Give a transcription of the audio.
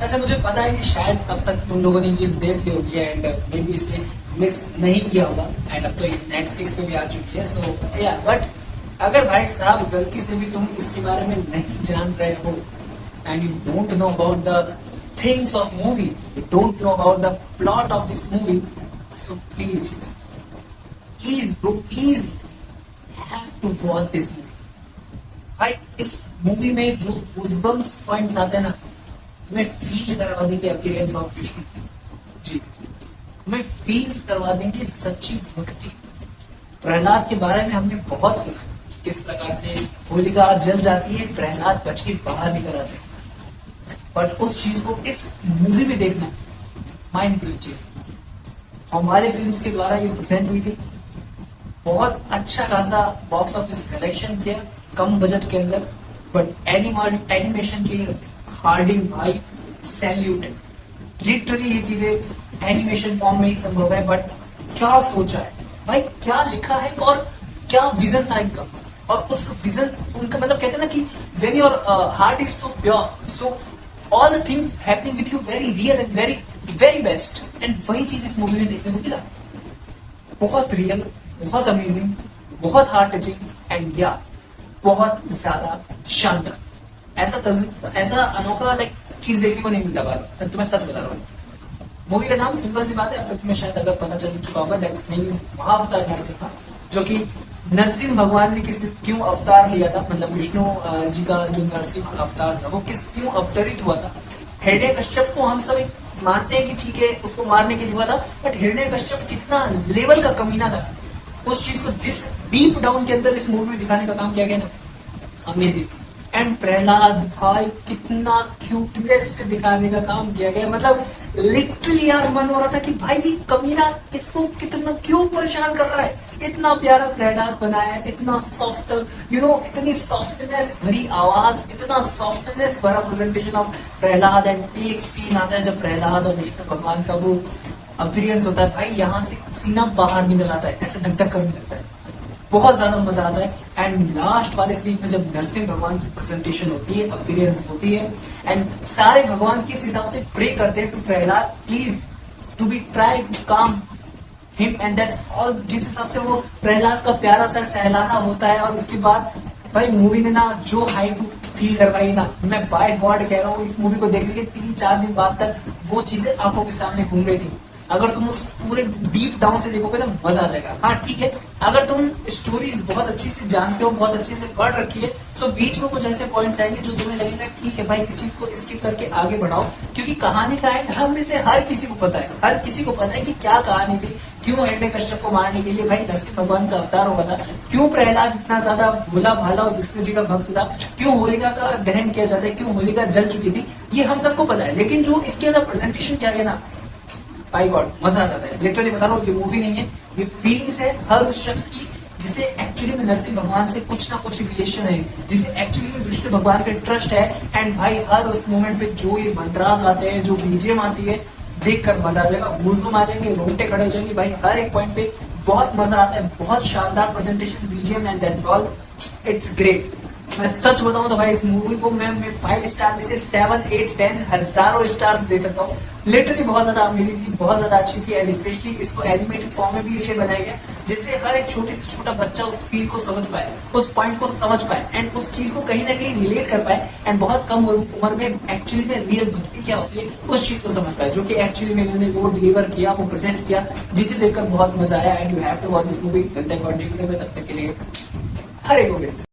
ऐसे मुझे पता है कि शायद अब तक तुम लोगों ने ये चीज देख ली होगी एंड मे बी इसे मिस नहीं किया होगा एंड अब तो नेटफ्लिक्स पे भी आ चुकी है। सो या बट अगर भाई साहब गलती से भी तुम इसके बारे में नहीं जान रहे हो and you don't know about the things of movie, you don't know about the plot of this movie, so please please bro please have to watch this movie. भाई इस मूवी में जो गूज़बम्स पॉइंट्स आते हैं ना, तुम्हें feel करवा देंगे अपीयरेंस ऑफ विष्णु जी, तुम्हें फील्स करवा देंगे सच्ची भक्ति। प्रहलाद के बारे में हमने बहुत सुना कि किस प्रकार से होलिका जल जाती है, प्रहलाद बच के बाहर निकल आते हैं, बट उस चीज को इस मूवी में देखना माइंड ब्लोइंग चीज। हमारे फिल्म्स के द्वारा ये प्रेजेंट हुई थी, बहुत अच्छा खासा बॉक्स ऑफिस कलेक्शन किया कम बजट के अंदर, बट एनिमेशन के हार्डिंग भाई सैल्यूटेड। लिटरली ये चीजें एनिमेशन फॉर्म में ही संभव है, बट क्या सोचा है भाई, क्या लिखा है और क्या विजन था इनका। और उस विजन उनका मतलब कहते हैं ना कि when your heart is so pure, so all the things happening with you very real and very very best. And वही चीज इस मूवी में देखने को मिला, बहुत रियल, बहुत अमेजिंग, बहुत हार्ट टचिंग एंड या बहुत ज्यादा शानदार। ऐसा अनोखा लाइक चीज देखने को नहीं मिलता बार, तो मैं सच बता रहा हूँ। मूवी का नाम सिंपल सी बात है, अब तक तुम्हें शायद अगर पता चल चुका होगा, दैट्स नेम इज महाअवतार नरसिम्हा, जो कि नरसिंह भगवान ने क्यों अवतार लिया था, मतलब विष्णु जी का जो नरसिंह अवतार था वो क्यों अवतरित हुआ था। हिरण्यकश्यप को हम सब मानते हैं कि ठीक है उसको मारने के लिए हुआ था, बट हिरण्यकश्यप कितना लेवल का कमीना था, उस चीज को जिस डीप डाउन के अंदर इस मूवी में दिखाने का काम किया गया ना, अमेजिंग। एंड प्रहलाद भाई कितना क्यूटनेस से दिखाने का काम किया गया, मतलब लिटरली यार मन हो रहा था कि भाई ये कमीना इसको कितना क्यों परेशान कर रहा है। इतना प्यारा प्रहलाद बनाया है, इतना सॉफ्ट इतनी सॉफ्टनेस भरी आवाज, इतना सॉफ्टनेस भरा प्रेजेंटेशन ऑफ प्रहलाद। एंड एक सीन आता है जब प्रहलाद और विष्णु भगवान का वो अपीयरेंस होता है, भाई यहाँ से सीना बाहर निकल आता है, ऐसे धक धक करने लगता है, बहुत ज्यादा मजा आता है। एंड लास्ट वाले सीन में जब नरसिंह भगवान की प्रेजेंटेशन होती है, अपीयरेंस होती है, एंड सारे भगवान किस हिसाब से प्रे करते हैं to Prahlad please to be try to calm him, and that's all. जिस हिसाब से वो प्रहलाद का प्यारा सा सहलाना होता है, और उसके बाद भाई मूवी ने ना जो हाइप फील करवाई ना, मैं बाय गॉड कह रहा हूँ, इस मूवी को देखने के 3-4 दिन बाद तक वो चीजें आंखों के सामने घूम रही थी। अगर तुम उस पूरे डीप डाउन से देखोगे ना मजा आ जाएगा। हाँ ठीक है, अगर तुम स्टोरीज बहुत अच्छी से जानते हो, बहुत अच्छे से पढ़ रखी है, तो बीच में कुछ ऐसे पॉइंट्स आएंगे जो तुम्हें लगेगा ठीक है भाई इस चीज को स्किप करके आगे बढ़ाओ, क्योंकि कहानी का एंड हम में से हर किसी को पता है, हर किसी को पता है कि क्या कहानी थी, क्यों हिरण्यकश्यप को मारने के लिए भाई नरसिंह भगवान का अवतार हुआ था, क्यों प्रहलाद इतना ज्यादा भोला भाला और विष्णु जी का भक्त था, क्यों होलिका का दहन किया जाता है, क्यों होलिका जल चुकी थी, ये हम सबको पता है। लेकिन जो इसके अंदर प्रेजेंटेशन किया गया ना, बाय गॉड मजा आ जाता है। लिटरली बता रहा हूँ, ये मूवी नहीं है, ये फीलिंग्स है हर उस शख्स की जिसे एक्चुअली में नरसिंह भगवान से कुछ ना कुछ रिलेशन है, जिसे एक्चुअली में विष्णु भगवान पे ट्रस्ट है। एंड भाई हर उस मोमेंट पे जो ये मंत्रास आते हैं, जो बीजेम आती है, देखकर मजा आ जाएगा, गूज़बम्स आ जाएंगे, रोंगटे खड़े हो जाएंगे भाई। हर एक पॉइंट पे बहुत मजा आता है, बहुत शानदार presentation, BGM and that's all, it's great. मैं सच बताऊं तो भाई इस मूवी को मैं 5 स्टार में से 7, 8, 10 हजारों स्टार दे सकता हूँ। लिटरली बहुत ज्यादा अमेजिंग थी, बहुत ज्यादा अच्छी थी, एंड स्पेशली इसको एनिमेटेड फॉर्म में भी इसलिए बनाया गया जिससे हर एक छोटे से छोटा बच्चा उस फील को समझ पाए, उस पॉइंट को समझ पाए, एंड उस चीज को कहीं ना कहीं रिलेट कर पाए, एंड बहुत कम उम्र में एक्चुअली में रियल भक्ति क्या होती है उस चीज को समझ पाए, जो कि एक्चुअली में इन्होंने वो डिलीवर किया, वो प्रेजेंट किया, जिसे देखकर बहुत मजा आया। And you have to watch this movie. तब तक के लिए हर एक